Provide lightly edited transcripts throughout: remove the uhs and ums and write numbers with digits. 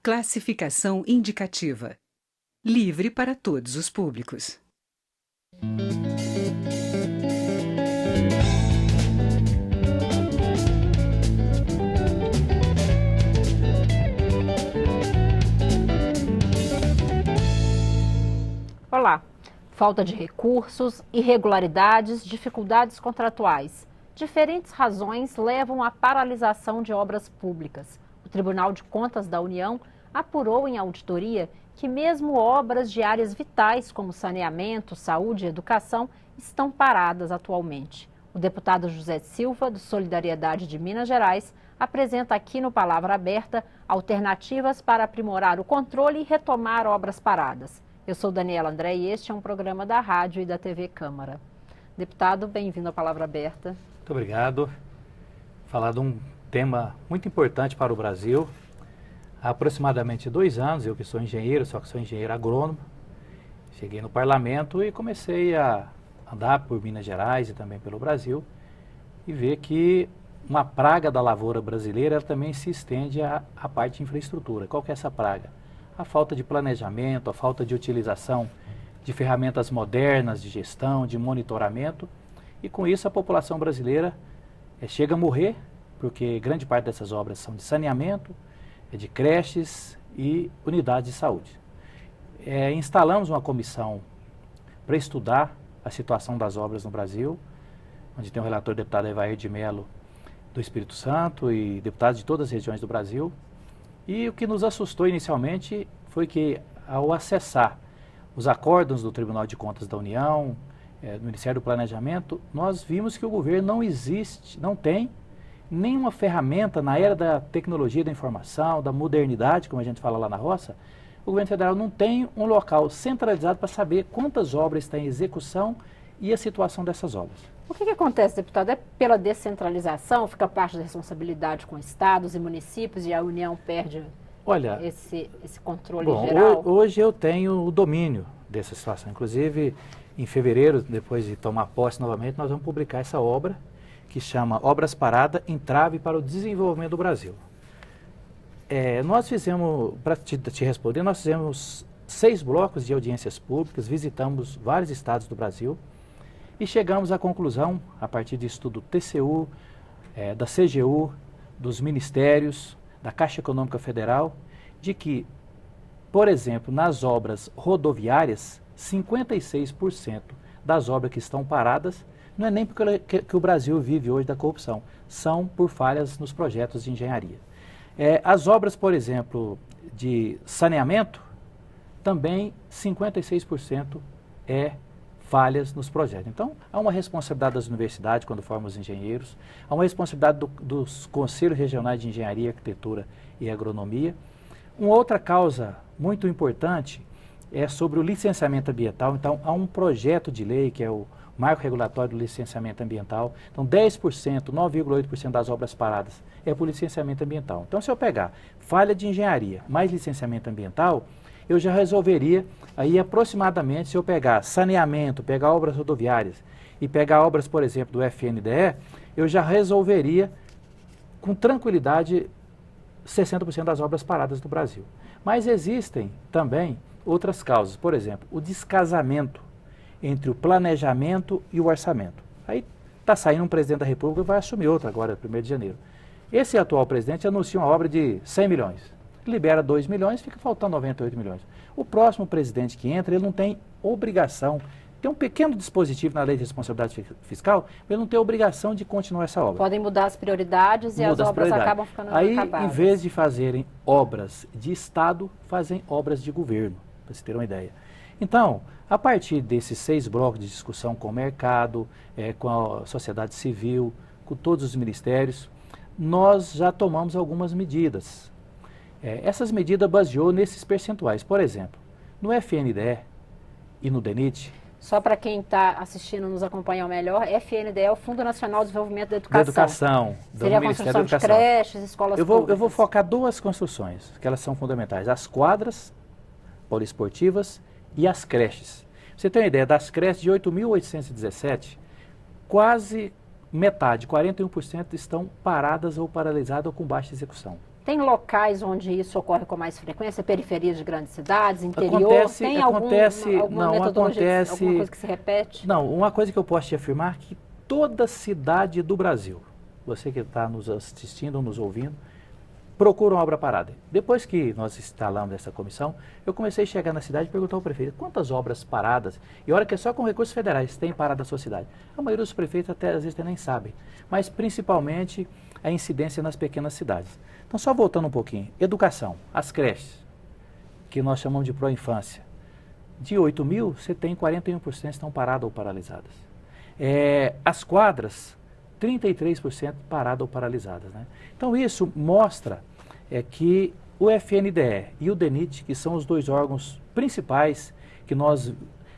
Classificação indicativa. Livre para todos os públicos. Olá. Falta de recursos, irregularidades, dificuldades contratuais. Diferentes razões levam à paralisação de obras públicas. O Tribunal de Contas da União apurou em auditoria que mesmo obras de áreas vitais como saneamento, saúde e educação estão paradas atualmente. O deputado José Silva, do Solidariedade de Minas Gerais, apresenta aqui no Palavra Aberta alternativas para aprimorar o controle e retomar obras paradas. Eu sou Daniela André e este é um programa da Rádio e da TV Câmara. Deputado, bem-vindo à Palavra Aberta. Muito obrigado. Falar de um tema muito importante para o Brasil. Há aproximadamente 2 anos, eu que sou engenheiro, só que sou engenheiro agrônomo, cheguei no parlamento e comecei a andar por Minas Gerais e também pelo Brasil e ver que uma praga da lavoura brasileira ela também se estende à parte de infraestrutura. Qual que é essa praga? A falta de planejamento, a falta de utilização de ferramentas modernas de gestão, de monitoramento, e com isso a população brasileira chega a morrer, porque grande parte dessas obras são de saneamento, de creches e unidades de saúde. Instalamos uma comissão para estudar a situação das obras no Brasil, onde tem o relator deputado Evair de Mello do Espírito Santo e deputados de todas as regiões do Brasil. E o que nos assustou inicialmente foi que, ao acessar os acórdãos do Tribunal de Contas da União, do Ministério do Planejamento, nós vimos que o governo não tem nenhuma ferramenta na era da tecnologia da informação, da modernidade, como a gente fala lá na roça. O governo federal não tem um local centralizado para saber quantas obras estão em execução e a situação dessas obras. O que acontece, deputado? É pela descentralização? Fica parte da responsabilidade com estados e municípios e a União perde esse controle geral? Hoje eu tenho o domínio dessa situação. Inclusive, em fevereiro, depois de tomar posse novamente, nós vamos publicar essa obra que chama Obras Paradas, Entrave para o Desenvolvimento do Brasil. Nós fizemos, para te responder, nós fizemos 6 blocos de audiências públicas, visitamos vários estados do Brasil e chegamos à conclusão, a partir de estudo TCU, da CGU, dos ministérios, da Caixa Econômica Federal, de que, por exemplo, nas obras rodoviárias, 56% das obras que estão paradas não é nem porque o Brasil vive hoje da corrupção, são por falhas nos projetos de engenharia. As obras, por exemplo, de saneamento, também 56% falhas nos projetos. Então, há uma responsabilidade das universidades quando formam os engenheiros, há uma responsabilidade dos conselhos regionais de engenharia, arquitetura e agronomia. Uma outra causa muito importante é sobre o licenciamento ambiental. Então, há um projeto de lei que é o Marco Regulatório do Licenciamento Ambiental. Então, 10%, 9,8% das obras paradas é por licenciamento ambiental. Então, se eu pegar falha de engenharia mais licenciamento ambiental, eu já resolveria, aí aproximadamente, se eu pegar saneamento, pegar obras rodoviárias e pegar obras, por exemplo, do FNDE, eu já resolveria com tranquilidade 60% das obras paradas do Brasil. Mas existem também outras causas, por exemplo, o descasamento entre o planejamento e o orçamento. Aí está saindo um presidente da República e vai assumir outro agora, 1º de janeiro. Esse atual presidente anuncia uma obra de 100 milhões. Libera 2 milhões, fica faltando 98 milhões. O próximo presidente que entra, ele não tem obrigação, tem um pequeno dispositivo na lei de responsabilidade fiscal, ele não tem obrigação de continuar essa obra. Podem mudar as prioridades e as obras acabam ficando inacabadas. Aí, em vez de fazerem obras de Estado, fazem obras de governo, para você ter uma ideia. Então, a partir desses 6 blocos de discussão com o mercado, com a sociedade civil, com todos os ministérios, nós já tomamos algumas medidas. Essas medidas baseou nesses percentuais. Por exemplo, no FNDE e no DENIT... Só para quem está assistindo nos acompanhar melhor, FNDE é o Fundo Nacional de Desenvolvimento da Educação. Da Educação, seria a construção de creches, escolas públicas. Eu vou focar 2 construções, que elas são fundamentais. As quadras poliesportivas e as creches. Você tem uma ideia, das creches de 8.817, quase metade, 41%, estão paradas ou paralisadas ou com baixa execução. Tem locais onde isso ocorre com mais frequência? Periferias de grandes cidades, interior? Tem alguma metodologia, alguma coisa que se repete? Não, uma coisa que eu posso te afirmar é que toda cidade do Brasil, você que está nos assistindo ou nos ouvindo, procura uma obra parada. Depois que nós instalamos essa comissão, eu comecei a chegar na cidade e perguntar ao prefeito quantas obras paradas, e olha que é só com recursos federais tem parada na sua cidade. A maioria dos prefeitos até às vezes nem sabem, mas principalmente a incidência nas pequenas cidades. Então, só voltando um pouquinho, educação, as creches, que nós chamamos de pró-infância, de 8 mil, você tem 41% estão paradas ou paralisadas. As quadras, 33% paradas ou paralisadas. Né? Então, isso mostra que o FNDE e o DENIT, que são os dois órgãos principais que nós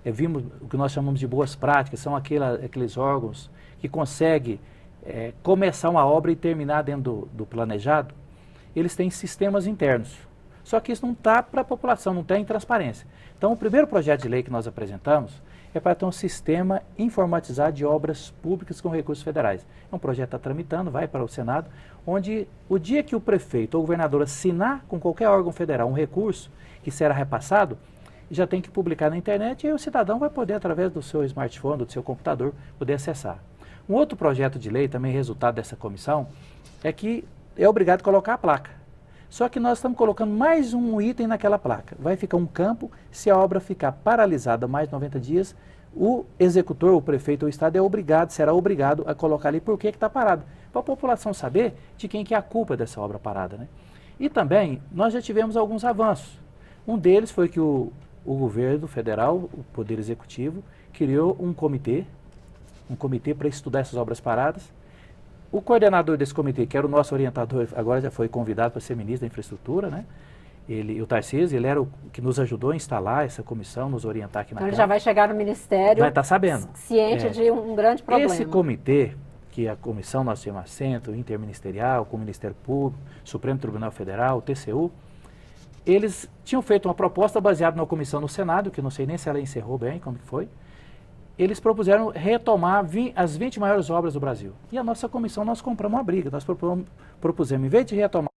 vimos, o que nós chamamos de boas práticas, são aqueles órgãos que conseguem começar uma obra e terminar dentro do planejado, eles têm sistemas internos. Só que isso não está para a população, não tem transparência. Então, o primeiro projeto de lei que nós apresentamos é para ter um sistema informatizado de obras públicas com recursos federais. É um projeto que está tramitando, vai para o Senado, onde o dia que o prefeito ou o governador assinar com qualquer órgão federal um recurso que será repassado, já tem que publicar na internet e aí o cidadão vai poder, através do seu smartphone, do seu computador, poder acessar. Um outro projeto de lei, também resultado dessa comissão, é que é obrigado a colocar a placa. Só que nós estamos colocando mais um item naquela placa. Vai ficar um campo, se a obra ficar paralisada mais de 90 dias, o executor, o prefeito ou o Estado será obrigado a colocar ali por que está parado. Para a população saber de quem que é a culpa dessa obra parada. Né? E também, nós já tivemos alguns avanços. Um deles foi que o governo federal, o Poder Executivo, criou um comitê para estudar essas obras paradas. O coordenador desse comitê, que era o nosso orientador, agora já foi convidado para ser ministro da Infraestrutura, né? O Tarcísio, ele era o que nos ajudou a instalar essa comissão, nos orientar aqui na Câmara. Ele já vai chegar no Ministério vai estar sabendo. Ciente de um grande problema. Esse comitê, que a comissão nós temos assento, interministerial, com o Ministério Público, Supremo Tribunal Federal, o TCU, eles tinham feito uma proposta baseada numa comissão no Senado, que não sei nem se ela encerrou bem, como que foi. Eles propuseram retomar as 20 maiores obras do Brasil. E a nossa comissão, nós compramos uma briga. Nós propusemos, em vez de retomar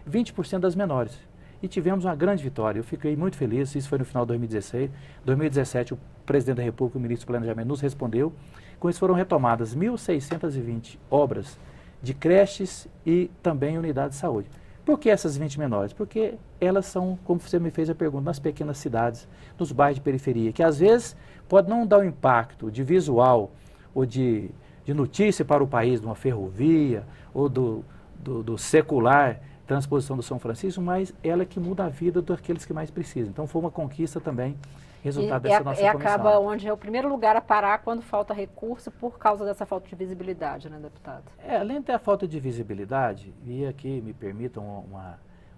20% das menores. E tivemos uma grande vitória. Eu fiquei muito feliz. Isso foi no final de 2016. 2017, o presidente da República, o ministro do Planejamento, nos respondeu. Com isso foram retomadas 1.620 obras de creches e também unidades de saúde. Por que essas 20 menores? Porque elas são, como você me fez a pergunta, nas pequenas cidades, nos bairros de periferia, que às vezes pode não dar um impacto de visual ou de notícia para o país, de uma ferrovia ou do secular transposição do São Francisco, mas ela é que muda a vida daqueles que mais precisam. Então foi uma conquista também, resultado dessa nossa comissão. Acaba onde é o primeiro lugar a parar quando falta recurso por causa dessa falta de visibilidade, né, deputado? Além da falta de visibilidade, e aqui me permitam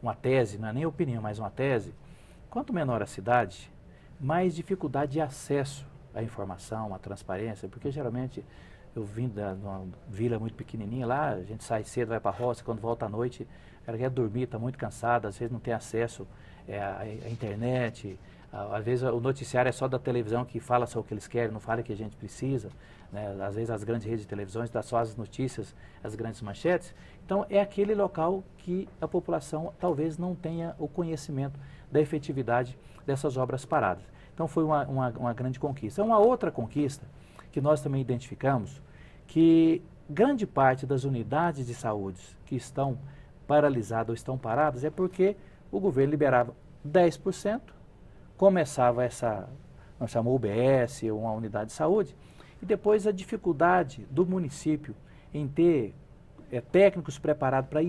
uma tese, não é nem opinião, mas uma tese, quanto menor a cidade, mais dificuldade de acesso à informação, à transparência, porque geralmente eu vim de uma vila muito pequenininha lá, a gente sai cedo, vai para a roça, quando volta à noite, o cara quer dormir, está muito cansado, às vezes não tem acesso à internet, às vezes o noticiário é só da televisão que fala só o que eles querem, não fala o que a gente precisa, né? Às vezes as grandes redes de televisões dão só as notícias, as grandes manchetes. Então é aquele local que a população talvez não tenha o conhecimento da efetividade dessas obras paradas. Então foi uma grande conquista. Uma outra conquista que nós também identificamos, que grande parte das unidades de saúde que estão paralisadas ou estão paradas é porque o governo liberava 10%, começava nós chamamos UBS, uma unidade de saúde, e depois a dificuldade do município em ter técnicos preparados para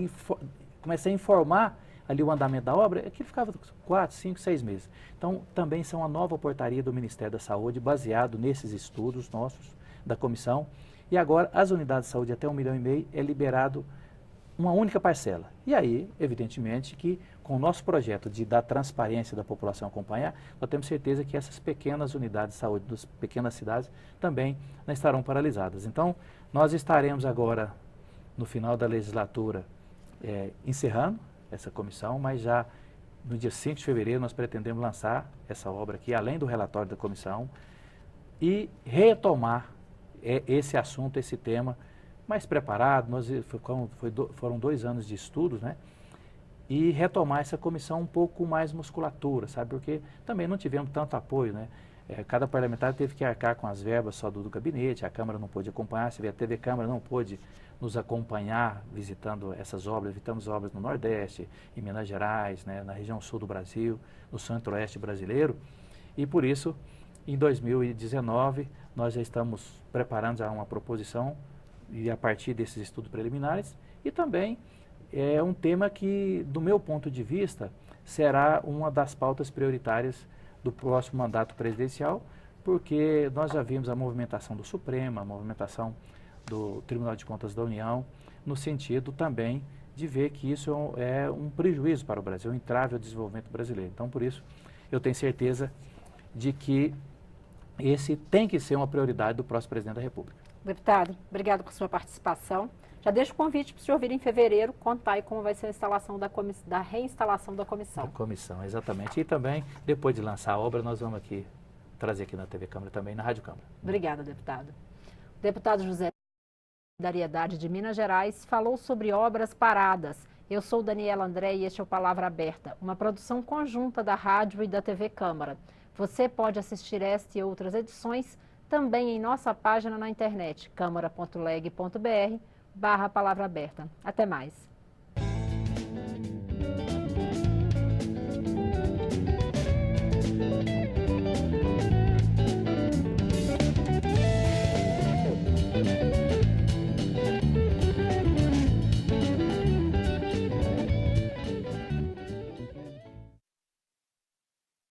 começar a informar ali o andamento da obra, é que ficava 4, 5, 6 meses. Então, também são uma nova portaria do Ministério da Saúde, baseado nesses estudos nossos, da comissão, e agora as unidades de saúde até 1,5 milhão é liberado uma única parcela. E aí, evidentemente, que com o nosso projeto de dar transparência da população acompanhar, nós temos certeza que essas pequenas unidades de saúde das pequenas cidades também não estarão paralisadas. Então, nós estaremos agora, no final da legislatura, encerrando essa comissão, mas já no dia 5 de fevereiro nós pretendemos lançar essa obra aqui, além do relatório da comissão, e retomar esse assunto, esse tema, mais preparado, foram 2 anos de estudos, né? E retomar essa comissão um pouco mais musculatura, sabe? Porque também não tivemos tanto apoio, né? Cada parlamentar teve que arcar com as verbas só do gabinete, a Câmara não pôde acompanhar, a TV Câmara não pôde nos acompanhar visitando essas obras, visitamos obras no Nordeste, em Minas Gerais, né, na região sul do Brasil, no Centro-Oeste brasileiro, e por isso, em 2019, nós já estamos preparando já uma proposição, e a partir desses estudos preliminares, e também é um tema que, do meu ponto de vista, será uma das pautas prioritárias do próximo mandato presidencial, porque nós já vimos a movimentação do Supremo, a movimentação do Tribunal de Contas da União, no sentido também de ver que isso é um prejuízo para o Brasil, um entrave ao desenvolvimento brasileiro. Então, por isso, eu tenho certeza de que esse tem que ser uma prioridade do próximo presidente da República. Deputado, obrigado por sua participação. Já deixo o convite para o senhor vir em fevereiro, contar aí como vai ser a instalação da reinstalação da comissão. Da comissão, exatamente. E também, depois de lançar a obra, nós vamos aqui trazer aqui na TV Câmara também, na Rádio Câmara. Obrigada, deputado. O deputado José Solidariedade de Minas Gerais falou sobre obras paradas. Eu sou Daniela André e este é o Palavra Aberta, uma produção conjunta da Rádio e da TV Câmara. Você pode assistir esta e outras edições também em nossa página na internet, câmara.leg.br/Palavra Aberta. Até mais.